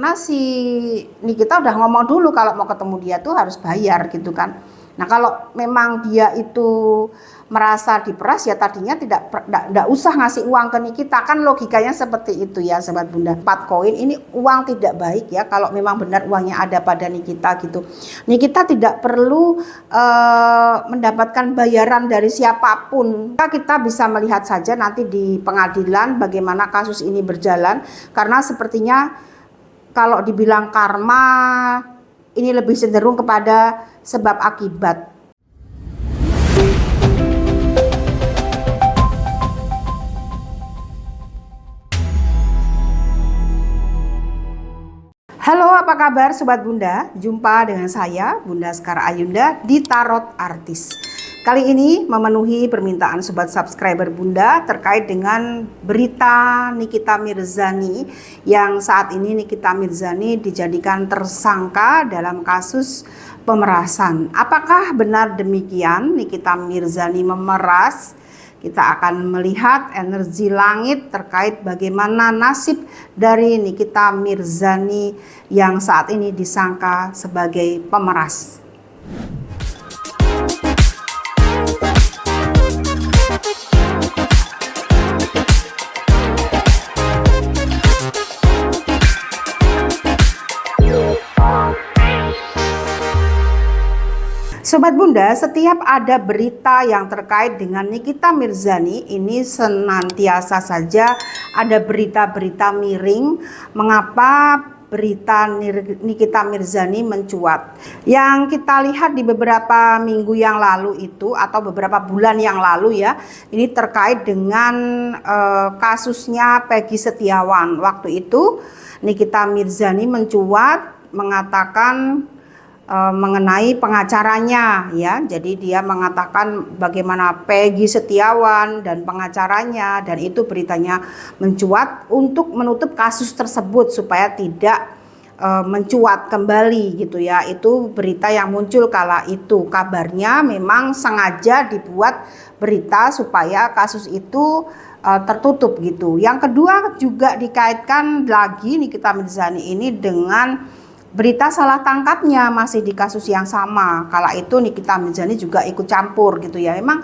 Karena si Nikita udah ngomong dulu kalau mau ketemu dia tuh harus bayar gitu kan. Nah kalau memang dia itu merasa diperas ya tadinya tidak usah ngasih uang ke Nikita, kan logikanya seperti itu ya sobat bunda. 4 koin ini uang tidak baik ya kalau memang benar uangnya ada pada Nikita gitu. Nikita tidak perlu mendapatkan bayaran dari siapapun. Kita bisa melihat saja nanti di pengadilan bagaimana kasus ini berjalan, karena sepertinya kalau dibilang karma, ini lebih cenderung kepada sebab akibat. Halo, apa kabar Sobat Bunda? Jumpa dengan saya, Bunda Sekar Ayunda di Tarot Artis. Kali ini memenuhi permintaan Sobat subscriber Bunda terkait dengan berita Nikita Mirzani, yang saat ini Nikita Mirzani dijadikan tersangka dalam kasus pemerasan. Apakah benar demikian Nikita Mirzani memeras? Kita akan melihat energi langit terkait bagaimana nasib dari Nikita Mirzani yang saat ini disangka sebagai pemeras. Sobat Bunda, setiap ada berita yang terkait dengan Nikita Mirzani ini senantiasa saja ada berita-berita miring. Mengapa berita Nikita Mirzani mencuat? Yang kita lihat di beberapa minggu yang lalu itu atau beberapa bulan yang lalu ya, ini terkait dengan kasusnya Peggy Setiawan. Waktu itu Nikita Mirzani mencuat mengatakan mengenai pengacaranya ya. Jadi dia mengatakan bagaimana Peggy Setiawan dan pengacaranya, dan itu beritanya mencuat untuk menutup kasus tersebut supaya tidak mencuat kembali gitu ya. Itu berita yang muncul kala itu. Kabarnya memang sengaja dibuat berita supaya kasus itu tertutup gitu. Yang kedua juga dikaitkan lagi Nikita Mirzani ini dengan berita salah tangkapnya masih di kasus yang sama. Kala itu Nikita Mirzani juga ikut campur gitu ya. Memang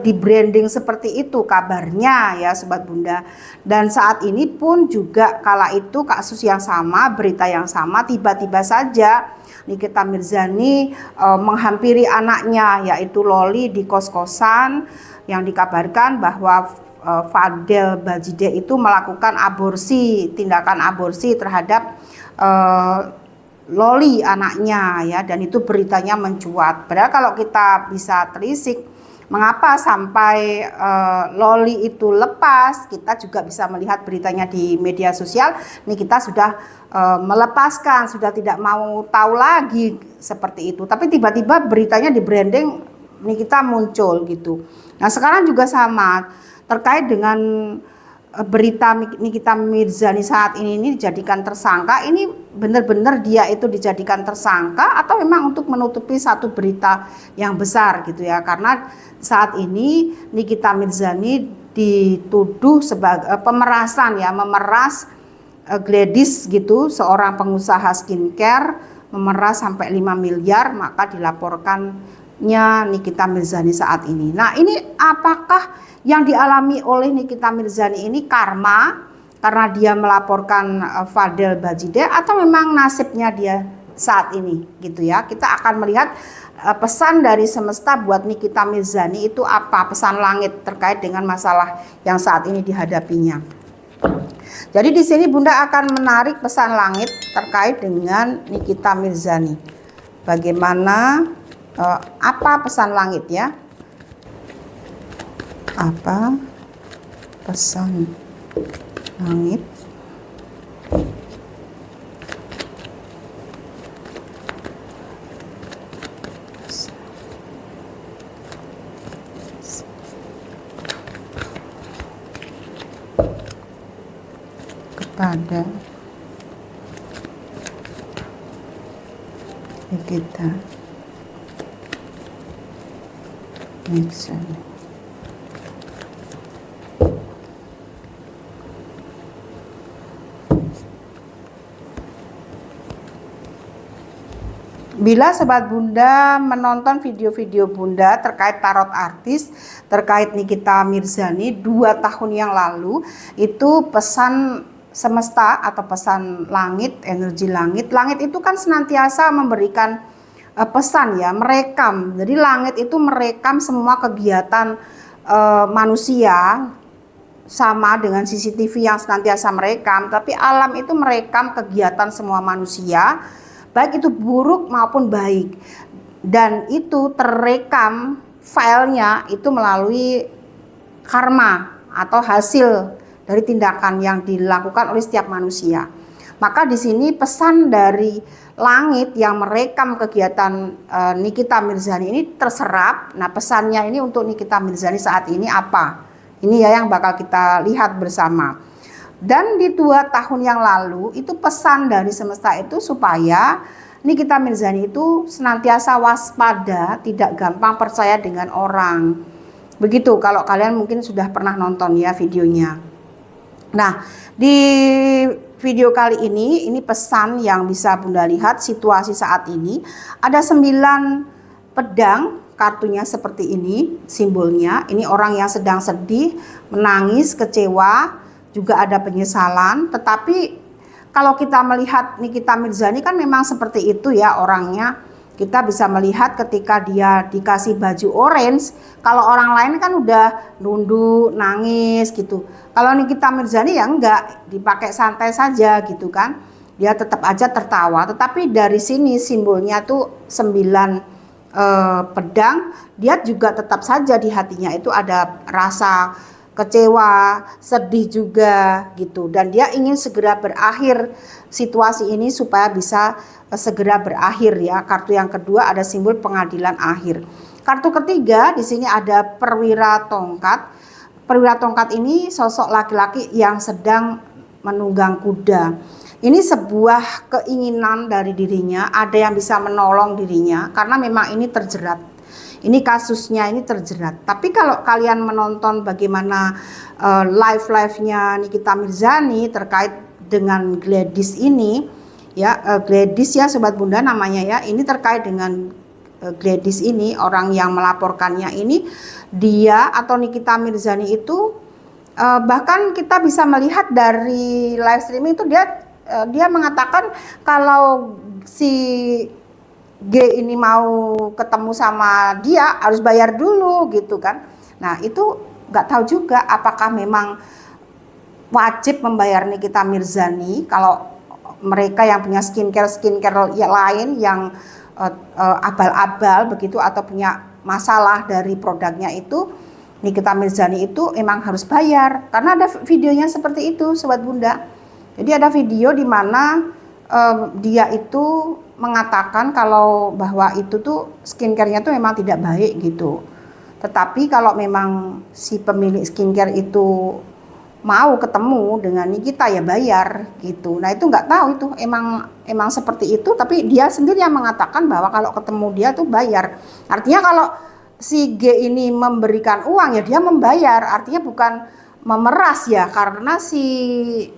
di branding seperti itu kabarnya ya Sobat Bunda. Dan saat ini pun juga kala itu kasus yang sama, berita yang sama, tiba-tiba saja Nikita Mirzani menghampiri anaknya yaitu Loli di kos-kosan yang dikabarkan bahwa Fadel Bajide itu melakukan aborsi, tindakan aborsi terhadap Loli anaknya ya, dan itu beritanya mencuat. Padahal kalau kita bisa telisik mengapa sampai Loli itu lepas, kita juga bisa melihat beritanya di media sosial. Nih kita sudah melepaskan, sudah tidak mau tahu lagi seperti itu. Tapi tiba-tiba beritanya di branding Nikita muncul gitu. Nah sekarang juga sama terkait dengan berita Nikita Mirzani saat ini dijadikan tersangka. Ini benar-benar dia itu dijadikan tersangka atau memang untuk menutupi satu berita yang besar gitu ya. Karena saat ini Nikita Mirzani dituduh sebagai pemerasan ya, memeras Gladys gitu, seorang pengusaha skincare, memeras sampai 5 miliar, maka dilaporkannya Nikita Mirzani saat ini. Nah ini apakah yang dialami oleh Nikita Mirzani ini karma karena dia melaporkan Fadel Bajide, atau memang nasibnya dia saat ini gitu ya. Kita akan melihat pesan dari semesta buat Nikita Mirzani itu apa, pesan langit terkait dengan masalah yang saat ini dihadapinya. Jadi di sini Bunda akan menarik pesan langit terkait dengan Nikita Mirzani. Bagaimana apa pesan langit ya? Apa pesan langit kepada Nikita Mirzani? Bila Sobat Bunda menonton video-video Bunda terkait tarot artis, terkait Nikita Mirzani 2 tahun yang lalu, itu pesan semesta atau pesan langit, energi langit. Langit itu kan senantiasa memberikan pesan ya, merekam. Jadi langit itu merekam semua kegiatan manusia, sama dengan CCTV yang senantiasa merekam, tapi alam itu merekam kegiatan semua manusia, baik itu buruk maupun baik, dan itu terekam filenya itu melalui karma atau hasil dari tindakan yang dilakukan oleh setiap manusia. Maka di sini pesan dari langit yang merekam kegiatan Nikita Mirzani ini terserap. Nah, pesannya ini untuk Nikita Mirzani saat ini apa? Ini ya yang bakal kita lihat bersama. Dan di 2 tahun yang lalu itu pesan dari semesta itu supaya Nikita Mirzani itu senantiasa waspada, tidak gampang percaya dengan orang. Begitu kalau kalian mungkin sudah pernah nonton ya videonya. Nah, di video kali ini pesan yang bisa Bunda lihat situasi saat ini. Ada 9 pedang, kartunya seperti ini simbolnya. Ini orang yang sedang sedih, menangis, kecewa, juga ada penyesalan. Tetapi kalau kita melihat Nikita Mirzani kan memang seperti itu ya orangnya. Kita bisa melihat ketika dia dikasih baju orange, kalau orang lain kan udah nunduk, nangis gitu. Kalau Nikita Mirzani ya enggak, dipakai santai saja gitu kan. Dia tetap aja tertawa. Tetapi dari sini simbolnya tuh 9 pedang, dia juga tetap saja di hatinya itu ada rasa kecewa, sedih juga gitu, dan dia ingin segera berakhir situasi ini supaya bisa segera berakhir ya. Kartu yang kedua ada simbol pengadilan akhir. Kartu ketiga di sini ada perwira tongkat. Perwira tongkat ini sosok laki-laki yang sedang menunggang kuda. Ini sebuah keinginan dari dirinya, ada yang bisa menolong dirinya karena memang ini terjerat. Ini kasusnya ini terjerat. Tapi kalau kalian menonton bagaimana live-nya Nikita Mirzani terkait dengan Gladys ini, ya Gladys ya Sobat Bunda namanya ya, ini terkait dengan Gladys ini, orang yang melaporkannya ini, dia atau Nikita Mirzani itu bahkan kita bisa melihat dari live streaming itu dia mengatakan kalau si G ini mau ketemu sama dia harus bayar dulu gitu kan. Nah itu nggak tahu juga apakah memang wajib membayar Nikita Mirzani kalau mereka yang punya skincare lain yang abal-abal begitu atau punya masalah dari produknya itu, Nikita Mirzani itu emang harus bayar karena ada videonya seperti itu Sobat Bunda. Jadi ada video di mana dia itu mengatakan kalau bahwa itu tuh skincare-nya tuh memang tidak baik gitu. Tetapi kalau memang si pemilik skincare itu mau ketemu dengan Nikita ya bayar gitu. Nah itu nggak tahu itu emang seperti itu. Tapi dia sendiri yang mengatakan bahwa kalau ketemu dia tuh bayar. Artinya kalau si G ini memberikan uang ya dia membayar. Artinya bukan memeras ya, karena si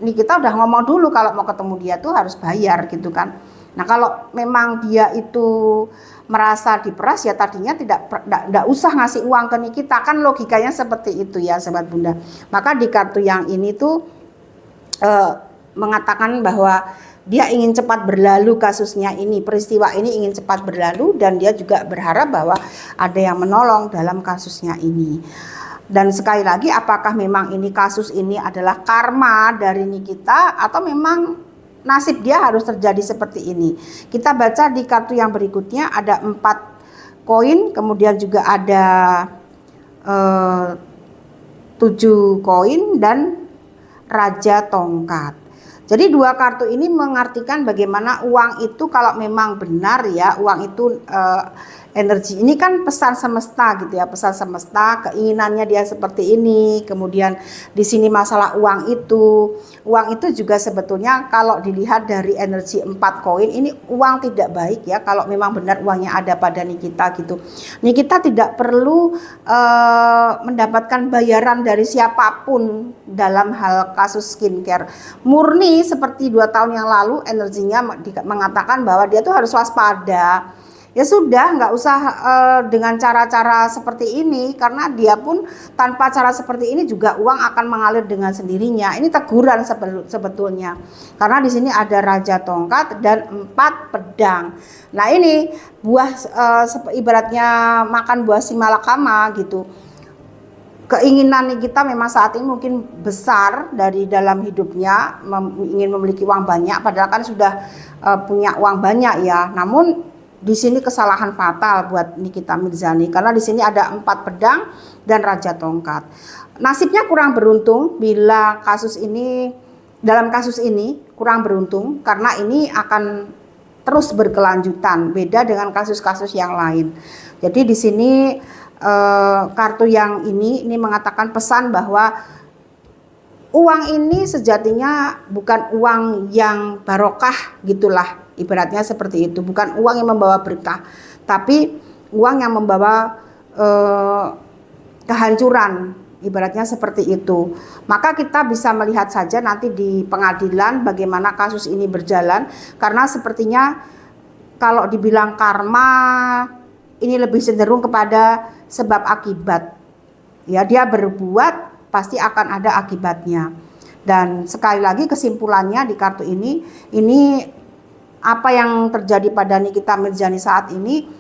Nikita udah ngomong dulu kalau mau ketemu dia tuh harus bayar gitu kan. Nah kalau memang dia itu merasa diperas ya tadinya tidak usah ngasih uang ke Nikita, kan logikanya seperti itu ya Sobat Bunda. Maka di kartu yang ini tuh mengatakan bahwa dia ingin cepat berlalu kasusnya ini, peristiwa ini ingin cepat berlalu, dan dia juga berharap bahwa ada yang menolong dalam kasusnya ini. Dan sekali lagi, apakah memang ini kasus ini adalah karma dari Nikita atau memang nasib dia harus terjadi seperti ini? Kita baca di kartu yang berikutnya ada 4 koin, kemudian juga ada 7 koin dan Raja Tongkat. Jadi 2 kartu ini mengartikan bagaimana uang itu kalau memang benar ya, uang itu energi ini kan pesan semesta gitu ya, pesan semesta, keinginannya dia seperti ini. Kemudian di sini masalah uang itu juga sebetulnya kalau dilihat dari energi 4 koin ini uang tidak baik ya, kalau memang benar uangnya ada pada Nikita gitu. Nikita tidak perlu mendapatkan bayaran dari siapapun dalam hal kasus skincare. Murni seperti 2 tahun yang lalu energinya mengatakan bahwa dia tuh harus waspada. Ya sudah, nggak usah dengan cara-cara seperti ini, karena dia pun tanpa cara seperti ini juga uang akan mengalir dengan sendirinya. Ini teguran sebetulnya, karena di sini ada Raja Tongkat dan 4 pedang. Nah ini buah ibaratnya makan buah simalakama gitu. Keinginan kita memang saat ini mungkin besar dari dalam hidupnya, ingin memiliki uang banyak, padahal kan sudah punya uang banyak ya. Namun di sini kesalahan fatal buat Nikita Mirzani, karena di sini ada 4 pedang dan Raja Tongkat. Nasibnya kurang beruntung bila dalam kasus ini kurang beruntung, karena ini akan terus berkelanjutan, beda dengan kasus-kasus yang lain. Jadi di sini kartu yang ini mengatakan pesan bahwa uang ini sejatinya bukan uang yang barokah gitulah. Ibaratnya seperti itu, bukan uang yang membawa berkah, tapi uang yang membawa kehancuran, ibaratnya seperti itu. Maka kita bisa melihat saja nanti di pengadilan bagaimana kasus ini berjalan, karena sepertinya kalau dibilang karma ini lebih cenderung kepada sebab akibat. Ya, dia berbuat pasti akan ada akibatnya. Dan sekali lagi kesimpulannya di kartu ini apa yang terjadi pada Nikita Mirzani saat ini,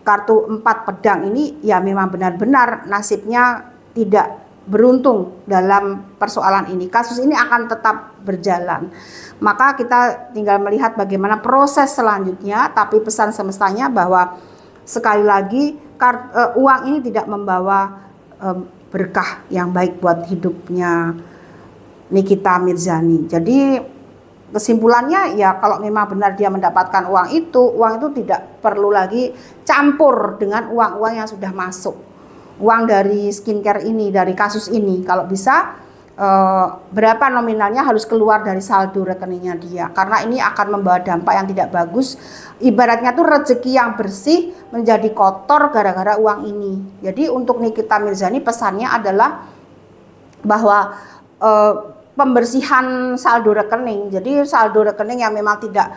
kartu 4 pedang ini ya memang benar-benar nasibnya tidak beruntung dalam persoalan ini. Kasus ini akan tetap berjalan. Maka kita tinggal melihat bagaimana proses selanjutnya, tapi pesan semestanya bahwa sekali lagi uang ini tidak membawa berkah yang baik buat hidupnya Nikita Mirzani. Jadi kesimpulannya ya, kalau memang benar dia mendapatkan uang itu tidak perlu lagi campur dengan uang-uang yang sudah masuk. Uang dari skincare ini, dari kasus ini, kalau bisa berapa nominalnya harus keluar dari saldo rekeningnya dia, karena ini akan membawa dampak yang tidak bagus. Ibaratnya tuh rezeki yang bersih menjadi kotor gara-gara uang ini. Jadi untuk Nikita Mirzani pesannya adalah bahwa pembersihan saldo rekening. Jadi saldo rekening yang memang tidak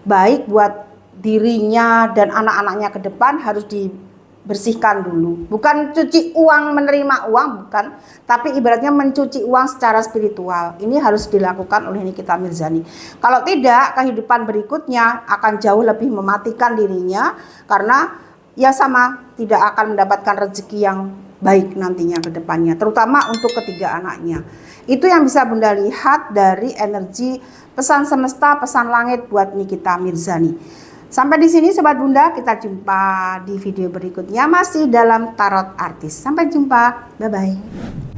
baik buat dirinya dan anak-anaknya ke depan harus dibersihkan dulu. Bukan cuci uang, menerima uang, bukan, tapi ibaratnya mencuci uang secara spiritual. Ini harus dilakukan oleh Nikita Mirzani. Kalau tidak, kehidupan berikutnya akan jauh lebih mematikan dirinya, karena ya sama, tidak akan mendapatkan rezeki yang baik nantinya ke depannya, terutama untuk ketiga anaknya. Itu yang bisa Bunda lihat dari energi pesan semesta, pesan langit buat Nikita Mirzani. Sampai di sini Sobat Bunda, kita jumpa di video berikutnya masih dalam Tarot Artis. Sampai jumpa, bye-bye.